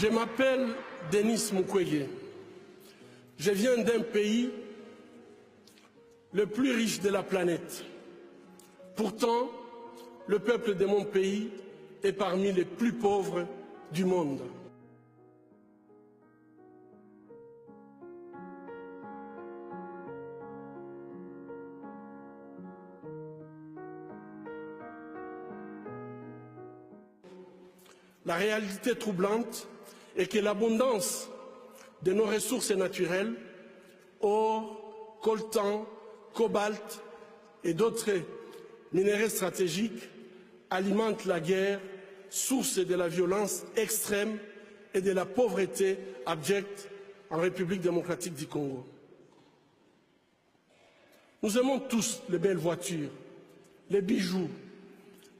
Je m'appelle Denis Mukwege. Je viens d'un pays le plus riche de la planète. Pourtant, le peuple de mon pays est parmi les plus pauvres du monde. La réalité troublante est que l'abondance de nos ressources naturelles, or, coltan, cobalt et d'autres minéraux stratégiques, alimente la guerre, source de la violence extrême et de la pauvreté abjecte en République démocratique du Congo. Nous aimons tous les belles voitures, les bijoux,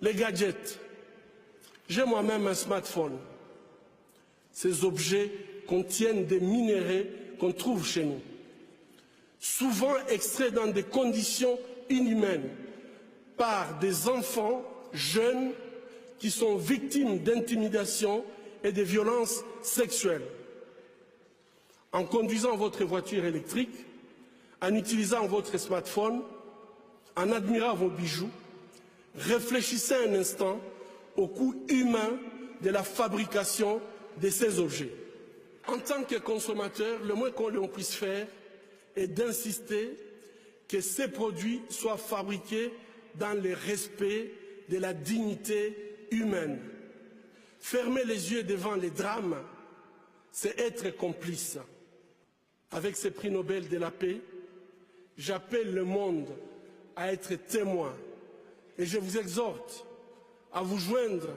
les gadgets. J'ai moi-même un smartphone. Ces objets contiennent des minéraux qu'on trouve chez nous, souvent extraits dans des conditions inhumaines par des enfants jeunes qui sont victimes d'intimidation et de violences sexuelles. En conduisant votre voiture électrique, en utilisant votre smartphone, en admirant vos bijoux, réfléchissez un instant au coût humain de la fabrication de ces objets. En tant que consommateur, le moins qu'on puisse faire est d'insister que ces produits soient fabriqués dans le respect de la dignité humaine. Fermer les yeux devant les drames, c'est être complice. Avec ce prix Nobel de la paix, j'appelle le monde à être témoin et je vous exhorte à vous joindre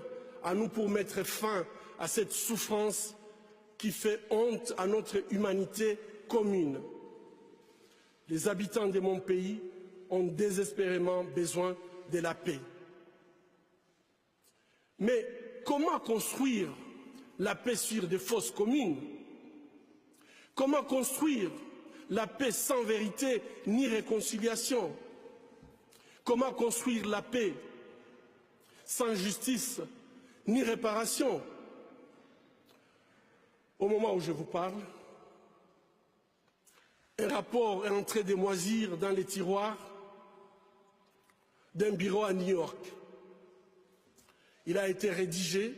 à nous pour mettre fin à cette souffrance qui fait honte à notre humanité commune. Les habitants de mon pays ont désespérément besoin de la paix. Mais comment construire la paix sur des fausses communes? Comment construire la paix sans vérité ni réconciliation? Comment construire la paix sans justice ni réparation? Au moment où je vous parle, un rapport est en train de moisir dans les tiroirs d'un bureau à New York. Il a été rédigé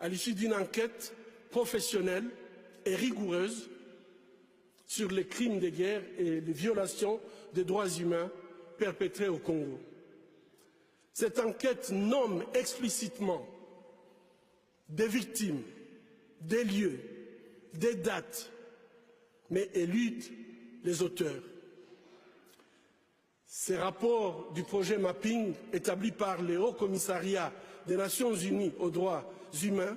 à l'issue d'une enquête professionnelle et rigoureuse sur les crimes de guerre et les violations des droits humains perpétrés au Congo. Cette enquête nomme explicitement des victimes, des lieux, des dates, mais élude les auteurs. Ces rapports du projet Mapping, établi par le Haut Commissariat des Nations Unies aux droits humains,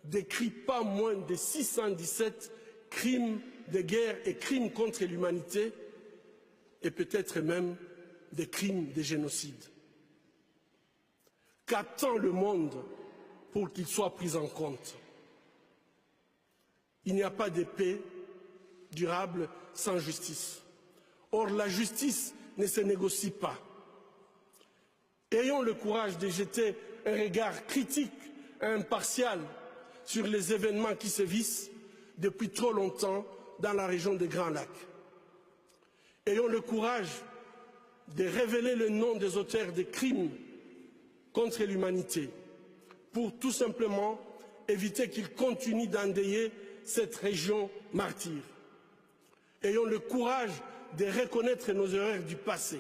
décrit pas moins de 617 crimes de guerre et crimes contre l'humanité, et peut-être même des crimes de génocide. Qu'attend le monde pour qu'il soit pris en compte? Il n'y a pas de paix durable sans justice. Or, la justice ne se négocie pas. Ayons le courage de jeter un regard critique et impartial sur les événements qui sévissent depuis trop longtemps dans la région des Grands Lacs. Ayons le courage de révéler le nom des auteurs des crimes contre l'humanité pour tout simplement éviter qu'ils continuent d'endeuiller cette région martyre. Ayons le courage de reconnaître nos erreurs du passé.